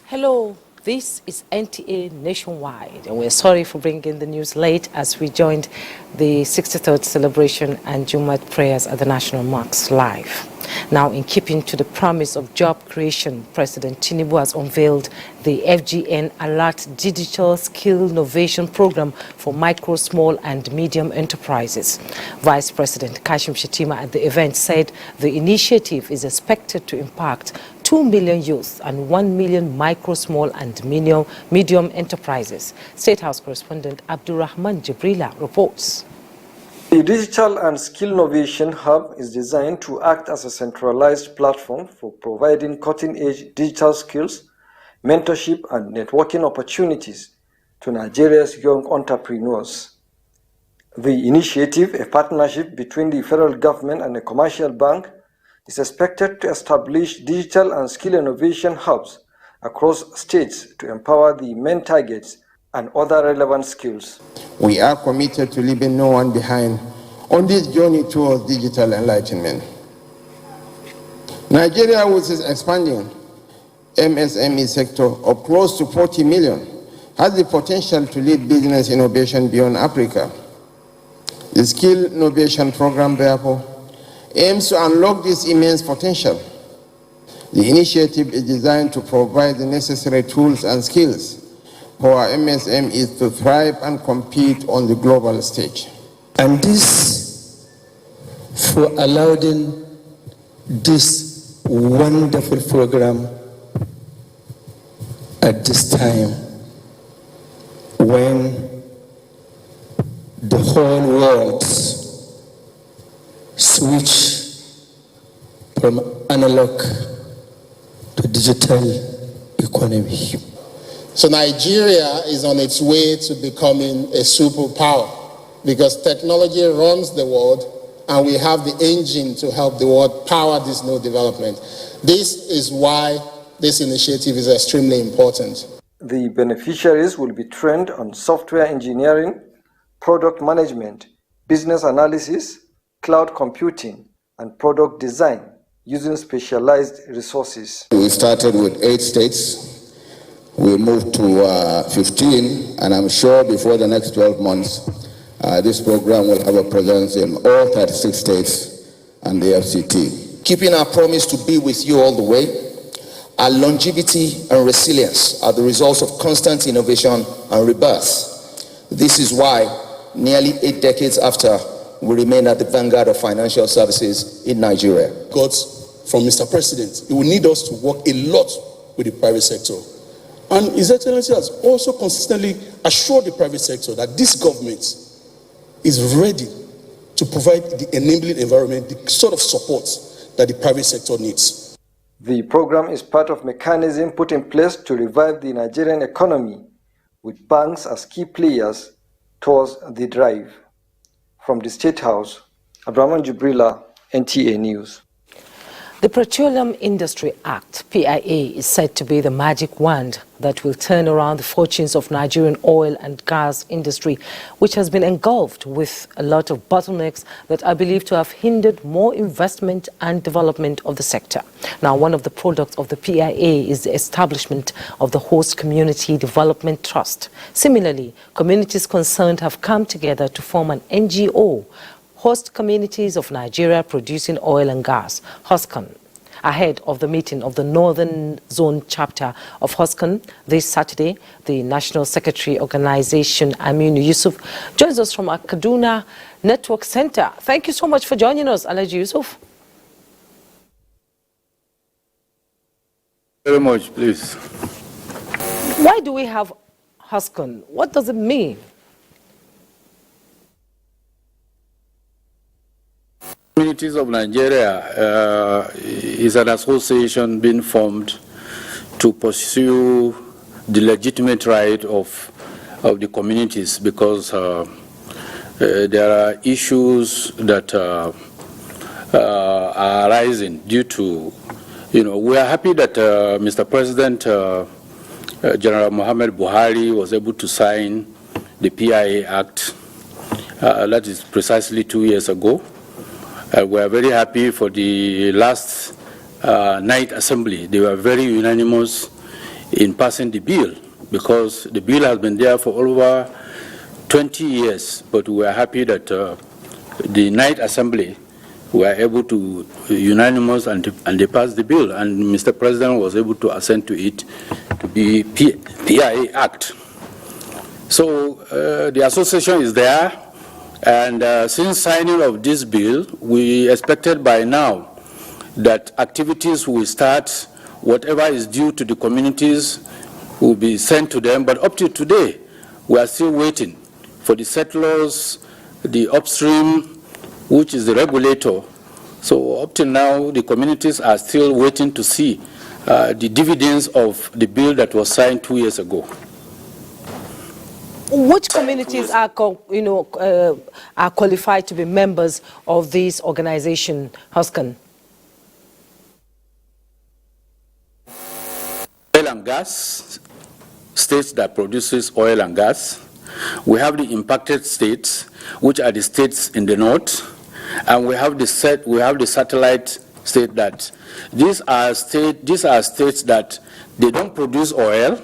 Hello, this is NTA Nationwide, and we're sorry for bringing the news late as we joined the 63rd celebration and Jumat prayers at the National Mosque live. Now, in keeping to the promise of job creation, President Tinubu has unveiled the FGN Alert Digital Skill Innovation Program for micro, small and medium enterprises. Vice President Kashim Shettima at the event said the initiative is expected to impact 2 million youth and 1 million micro, small and medium enterprises. State House correspondent Abdulrahman Jibrila reports. The Digital and Skill Innovation Hub is designed to act as a centralized platform for providing cutting-edge digital skills, mentorship and networking opportunities to Nigeria's young entrepreneurs. The initiative, a partnership between the federal government and a commercial bank, is expected to establish digital and skill innovation hubs across states to empower the main targets and other relevant skills. We are committed to leaving no one behind on this journey towards digital enlightenment. Nigeria, with its expanding MSME sector of close to 40 million, has the potential to lead business innovation beyond Africa. The Skill Innovation Program, therefore, aims to unlock this immense potential. The initiative is designed to provide the necessary tools and skills for our MSMEs to thrive and compete on the global stage. And this for allowing this wonderful program at this time when the whole world switch from analog to digital economy. So Nigeria is on its way to becoming a superpower because technology runs the world and we have the engine to help the world power this new development. This is why this initiative is extremely important. The beneficiaries will be trained on software engineering, product management, business analysis, cloud computing, and product design using specialized resources. We started with 8 states. We moved to 15, and I'm sure before the next 12 months, this program will have a presence in all 36 states and the FCT. Keeping our promise to be with you all the way, our longevity and resilience are the results of constant innovation and rebirth. This is why, nearly 8 decades after, we remain at the vanguard of financial services in Nigeria. Got from Mr. President, he will need us to work a lot with the private sector. And His Excellency has also consistently assured the private sector that this government is ready to provide the enabling environment, the sort of support that the private sector needs. The program is part of a mechanism put in place to revive the Nigerian economy, with banks as key players towards the drive. From the State House, Abdulrahman Jibrila, NTA News. The Petroleum Industry Act, PIA, is said to be the magic wand that will turn around the fortunes of Nigerian oil and gas industry, which has been engulfed with a lot of bottlenecks that are believed to have hindered more investment and development of the sector. Now, one of the products of the PIA is the establishment of the Host Community Development Trust. Similarly, communities concerned have come together to form an NGO, Host Communities of Nigeria Producing Oil and Gas, HOSCON, ahead of the meeting of the Northern Zone chapter of HOSCON this Saturday. The National Secretary Organization, Aminu Yusuf, joins us from our Kaduna Network Center. Thank you so much for joining us, Alhaji Yusuf. Very much, please. Why do we have HUSCON? What does it mean? Communities of Nigeria is an association being formed to pursue the legitimate right of the communities, because there are issues that are arising due to, we are happy that Mr. President General Muhammad Buhari was able to sign the PIA Act. That is precisely 2 years ago. We are very happy for the last night assembly. They were very unanimous in passing the bill, because the bill has been there for over 20 years, but we are happy that the night assembly were able to unanimous and they passed the bill, and Mr. President was able to assent to it to be PIA Act. So the association is there, and since signing of this bill, we expected by now that activities will start. Whatever is due to the communities will be sent to them, but up to today, we are still waiting for the settlers, the upstream, which is the regulator. So up till now, the communities are still waiting to see the dividends of the bill that was signed 2 years ago. Which communities are, are qualified to be members of this organization, HUSCON? Oil and gas, states that produces oil and gas. We have the impacted states, which are the states in the north, and we have the satellite state that these are states that they don't produce oil,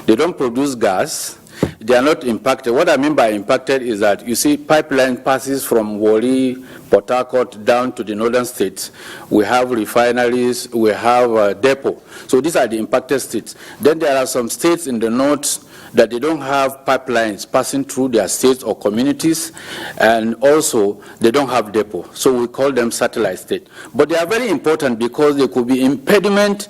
they don't produce gas. They are not impacted. What I mean by impacted is that, you see, pipeline passes from Warri, Port Harcourt down to the northern states. We have refineries, we have a depot. So these are the impacted states. Then there are some states in the north that they don't have pipelines passing through their states or communities, and also they don't have depot. So we call them satellite states. But they are very important because they could be impediment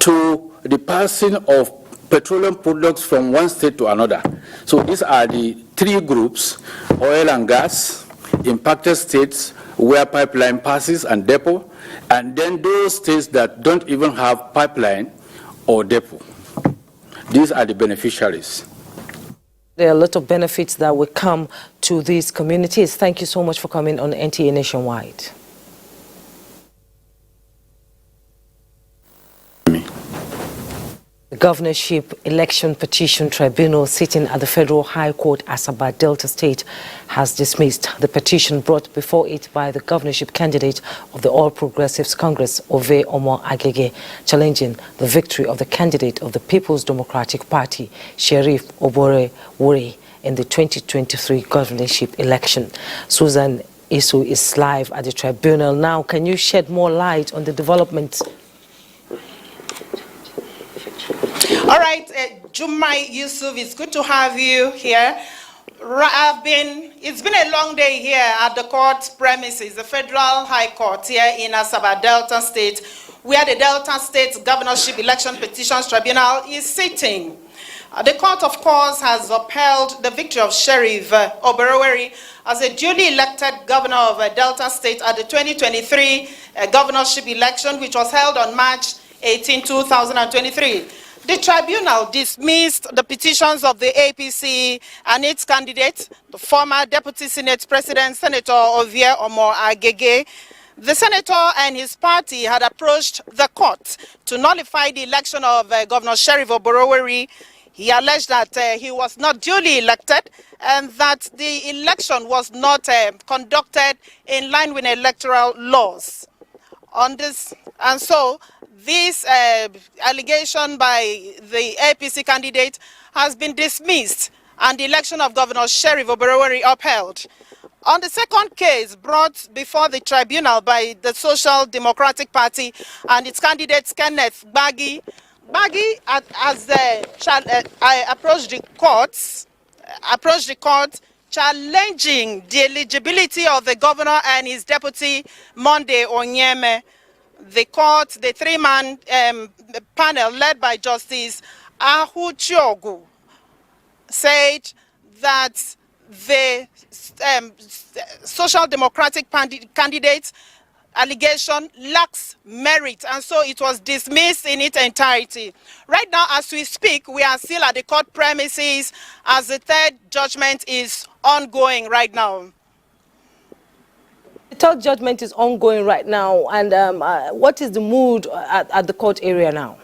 to the passing of petroleum products from one state to another. So these are the three groups: oil and gas, impacted states where pipeline passes and depot, and then those states that don't even have pipeline or depot. These are the beneficiaries. There are a lot of benefits that will come to these communities. Thank you so much for coming on NTA Nationwide. The Governorship Election Petition Tribunal sitting at the Federal High Court, Asaba, Delta State, has dismissed the petition brought before it by the governorship candidate of the All Progressives Congress, Ove Omo Agege, challenging the victory of the candidate of the People's Democratic Party, Sheriff Obore Wuri, in the 2023 governorship election. Susan Isu is live at the tribunal now. Can you shed more light on the developments? All right, Jumai Yusuf, it's good to have you here. It's been a long day here at the court premises, the Federal High Court here in Asaba, Delta State, where the Delta State Governorship Election Petitions Tribunal is sitting. The court, of course, has upheld the victory of Sheriff Oberoweri as a duly elected governor of Delta State at the 2023 governorship election, which was held on March 18, 2023. The tribunal dismissed the petitions of the APC and its candidate, the former Deputy Senate President, Senator Ovie Omo Agege. The senator and his party had approached the court to nullify the election of Governor Sheriff Oberoweri. He alleged that he was not duly elected and that the election was not conducted in line with electoral laws. On this, and so this allegation by the APC candidate has been dismissed and the election of Governor Sheriff Oberoweri upheld. On the second case brought before the tribunal by the Social Democratic Party and its candidates Kenneth Gbagi, as approached the court, challenging the eligibility of the governor and his deputy, Monday Onyeme. The court, the three-man panel led by Justice Ahuchiogu said that the Social Democratic candidate allegation lacks merit, and so it was dismissed in its entirety. Right now, as we speak, we are still at the court premises as the third judgment is ongoing right now. The third judgment is ongoing right now, and what is the mood at the court area now?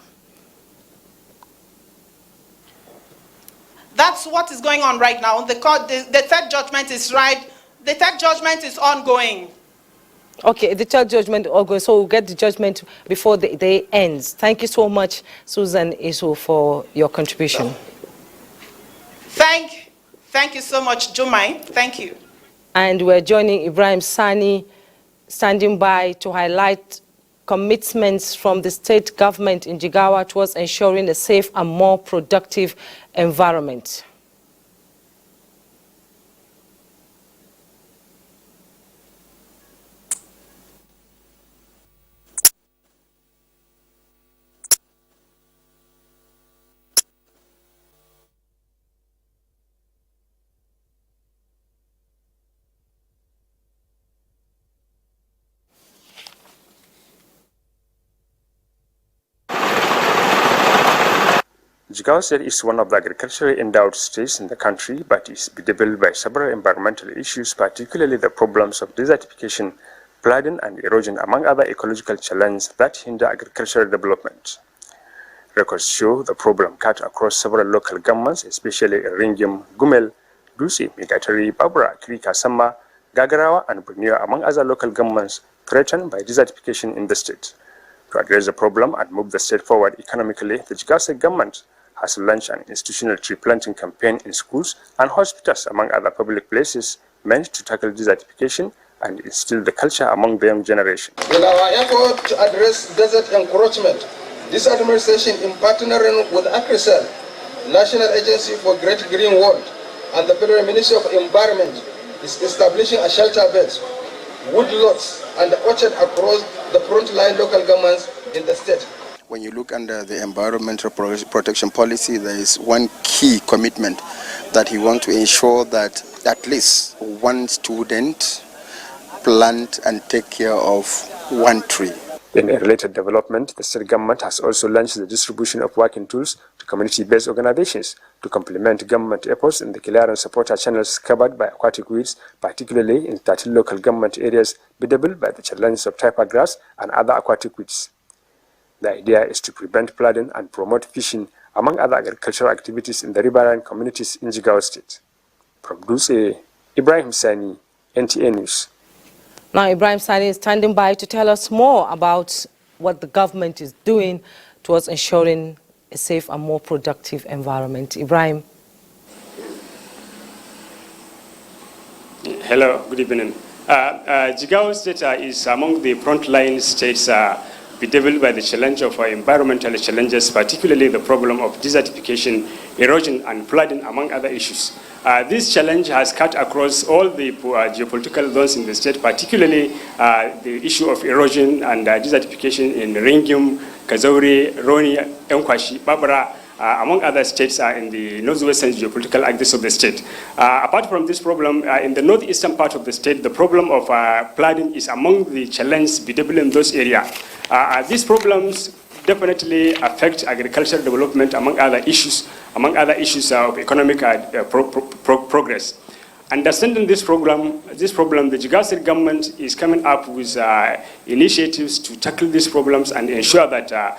That's what is going on right now. The third judgment is right. The third judgment is ongoing. Okay, the third judgment ongoing, so we'll get the judgment before the day ends. Thank you so much, Susan Isu, for your contribution. Thank you so much, Jumai. Thank you. And we're joining Ibrahim Sani, standing by to highlight commitments from the state government in Jigawa towards ensuring a safe and more productive environment. Jigawa State is one of the agriculturally endowed states in the country, but is bedeviled by several environmental issues, particularly the problems of desertification, flooding, and erosion, among other ecological challenges that hinder agricultural development. Records show the problem cut across several local governments, especially Ringim, Gumel, Dutse, Megatari, Babura, Krika, Sama, Gagarawa, and Borneo, among other local governments threatened by desertification in the state. To address the problem and move the state forward economically, the Jigawa State government has launched an institutional tree planting campaign in schools and hospitals, among other public places, meant to tackle desertification and instill the culture among the young generation. In our effort to address desert encroachment, this administration, in partnering with ACRISEL, National Agency for Great Green World, and the Federal Ministry of Environment, is establishing a shelter beds, woodlots, and orchard across the frontline local governments in the state. When you look under the environmental protection policy, there is one key commitment that he wants to ensure that at least one student plant and take care of one tree. In a related development, the state government has also launched the distribution of working tools to community-based organizations to complement government efforts in the clearance supporter channels covered by aquatic weeds, particularly in 13 local government areas bedeviled by the challenges of typer grass and other aquatic weeds. The idea is to prevent flooding and promote fishing, among other agricultural activities in the riverine communities in Jigawa State. From Dutse, Ibrahim Sani, NTA News. Now, Ibrahim Sani is standing by to tell us more about what the government is doing towards ensuring a safe and more productive environment. Ibrahim. Hello, good evening. Jigawa State is among the frontline states bedeviled by the challenge of environmental challenges, particularly the problem of desertification, erosion, and flooding, among other issues. This challenge has cut across all the geopolitical zones in the state, particularly the issue of erosion and desertification in Ringim, Kazauri, Roni, Enkwashi, Babura, among other states in the northwestern geopolitical axis of the state. Apart from this problem, in the northeastern part of the state, the problem of flooding is among the challenges bedeviled in those areas. These problems definitely affect agricultural development, among other issues of economic progress. Understanding this problem, the Jigawa State government is coming up with initiatives to tackle these problems and ensure that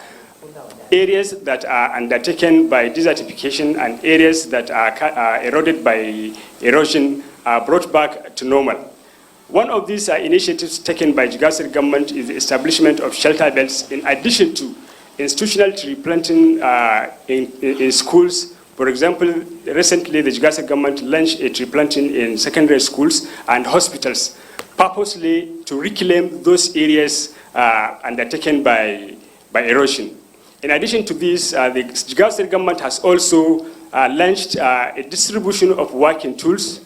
areas that are undertaken by desertification and areas that are eroded by erosion are brought back to normal. One of these initiatives taken by Jigawa State government is the establishment of shelter belts in addition to institutional tree planting in schools. For example, recently the Jigawa State government launched a tree planting in secondary schools and hospitals, purposely to reclaim those areas undertaken by erosion. In addition to this, the Jigawa State government has also launched a distribution of working tools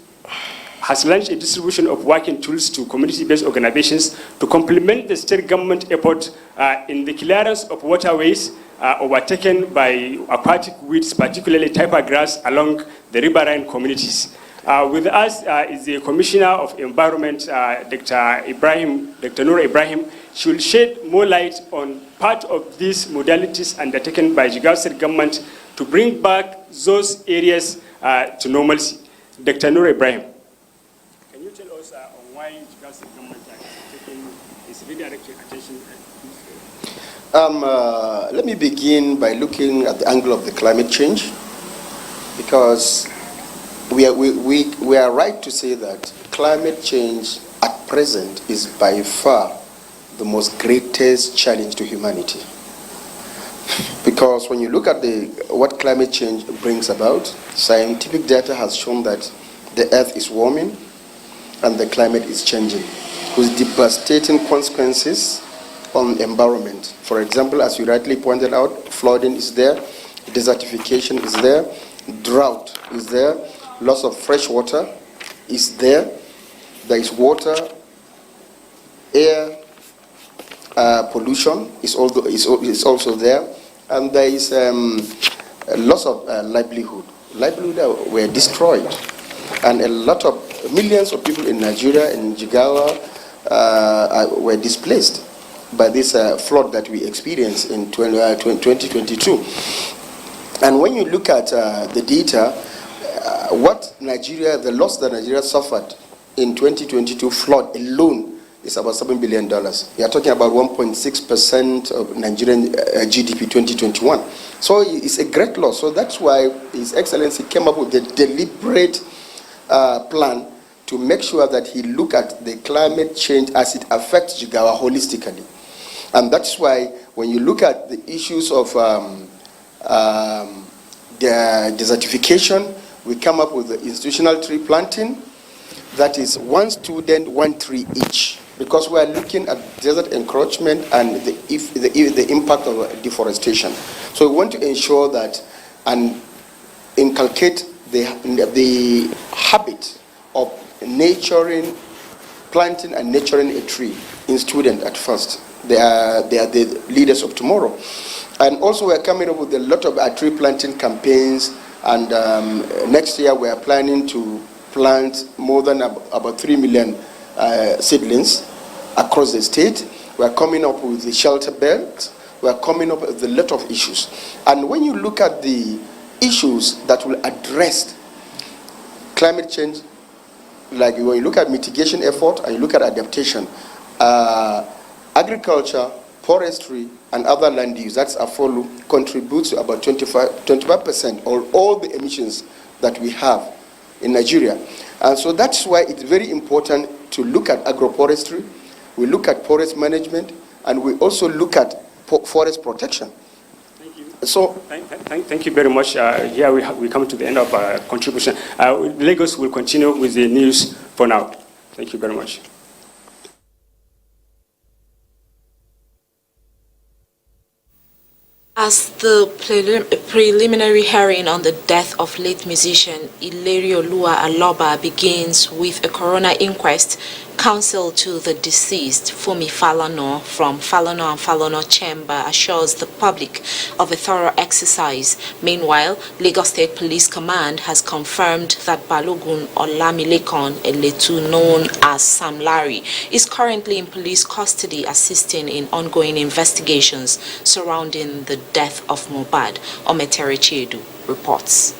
to community-based organizations to complement the state government effort in the clearance of waterways overtaken by aquatic weeds, particularly typer grass along the riverine communities. With us is the Commissioner of Environment, Dr. Noor Ibrahim. She will shed more light on part of these modalities undertaken by Jigawa State government to bring back those areas to normalcy. Dr. Noor Ibrahim, can you tell us on why Jigawa State government is redirecting attention? Let me begin by looking at the angle of the climate change, because we are right to say that climate change at present is by far the most greatest challenge to humanity. Because when you look at what climate change brings about, scientific data has shown that the earth is warming and the climate is changing, with devastating consequences on the environment. For example, as you rightly pointed out, flooding is there, desertification is there, drought is there, loss of fresh water is there, there is water, air pollution is also there, and there is loss of livelihood. Livelihood were destroyed, and a lot of millions of people in Nigeria, in Jigawa, were displaced by this flood that we experienced in 2022. And when you look at the data, the loss that Nigeria suffered in 2022 flood alone is about $7 billion. We are talking about 1.6% of Nigerian GDP 2021. So it's a great loss. So that's why His Excellency came up with a deliberate plan to make sure that he look at the climate change as it affects Jigawa holistically. And that's why when you look at the issues of the desertification, we come up with the institutional tree planting. That is 1 student, 1 tree each, because we are looking at desert encroachment and the impact of deforestation. So we want to ensure that and inculcate the habit of planting and nurturing a tree in students at first. They are the leaders of tomorrow. And also we are coming up with a lot of tree planting campaigns, and next year we are planning to plant more than about 3 million seedlings across the state. We are coming up with the shelter belt. We are coming up with a lot of issues. And when you look at the issues that will address climate change, like when you look at mitigation effort and you look at adaptation, agriculture, forestry, and other land use, that's AFOLU, contributes to about 25% of all the emissions that we have in Nigeria. And so that's why it's very important to look at agroforestry, we look at forest management, and we also look at forest protection. Thank you. So, thank you very much. Here we come to the end of our contribution. Lagos will continue with the news for now. Thank you very much. As the preliminary hearing on the death of late musician Ilerioluwa Aloba begins with a coroner inquest, counsel to the deceased, Fumi Falana from Falana and Falana Chamber, assures the public of a thorough exercise. Meanwhile, Lagos State Police Command has confirmed that Balogun Olamilekan Eletu, known as Sam Larry, is currently in police custody assisting in ongoing investigations surrounding the death of Mohbad. Ometere Chiedu reports.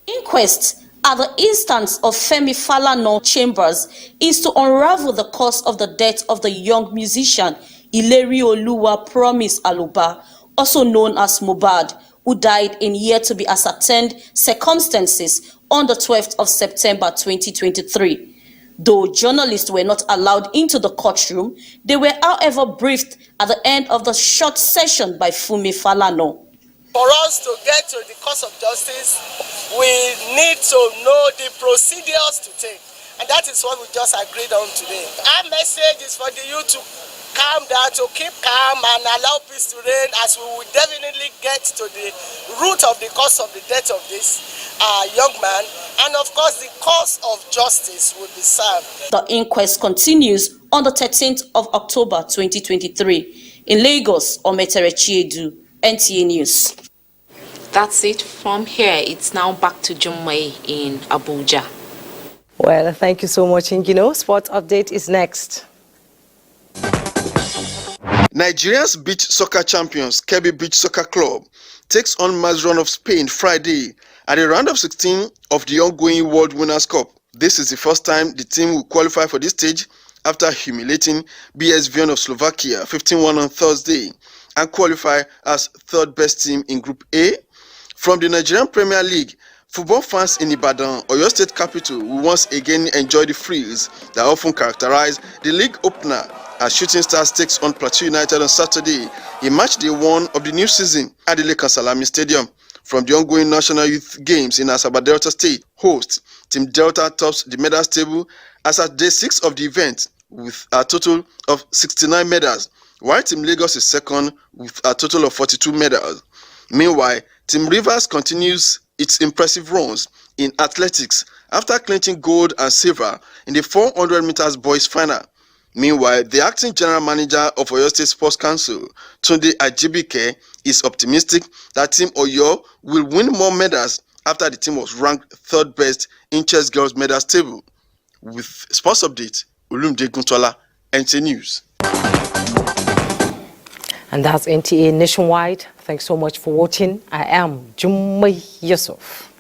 Inquest at the instance of Femi Falana Chambers is to unravel the cause of the death of the young musician Ilerioluwa Promise Aloba, also known as Mohbad, who died in yet to be ascertained circumstances on the 12th of September 2023. Though journalists were not allowed into the courtroom, they were however briefed at the end of the short session by Fumi Falana. For us to get to the cause of justice, we need to know the procedures to take. And that is what we just agreed on today. Our message is for the youth to calm down, to keep calm and allow peace to reign, as we will definitely get to the root of the cause of the death of this young man. And of course, the cause of justice will be served. The inquest continues on the 13th of October 2023. In Lagos, Ometere Chiedu NTA News. That's it from here. It's now back to Jummai in Abuja. Well, thank you so much, Ingino. Sports update is next. Nigeria's beach soccer champions, Kebbi Beach Soccer Club, takes on Mazron of Spain Friday at the round of 16 of the ongoing World Winners' Cup. This is the first time the team will qualify for this stage after humiliating BSVN of Slovakia 15-1 on Thursday and qualify as third best team in Group A. From the Nigerian Premier League, football fans in Ibadan, Oyo State capital, will once again enjoy the thrills that often characterize the league opener as Shooting Stars takes on Plateau United on Saturday in match day 1 of the new season at the Lekan Salami Stadium. From the ongoing National Youth Games in Asaba Delta State, host Team Delta tops the medals table as at day 6 of the event with a total of 69 medals, while Team Lagos is second with a total of 42 medals. Meanwhile, Team Rivers continues its impressive runs in athletics after clinching gold and silver in the 400 meters boys final. Meanwhile, the acting general manager of Oyo State Sports Council, Tunde Ajibike, is optimistic that Team Oyo will win more medals after the team was ranked third best in chess girls medals table. With sports update, Olumide Guntola, NTA News. And that's NTA Nationwide. Thanks so much for watching. I am Jummai Yusuf.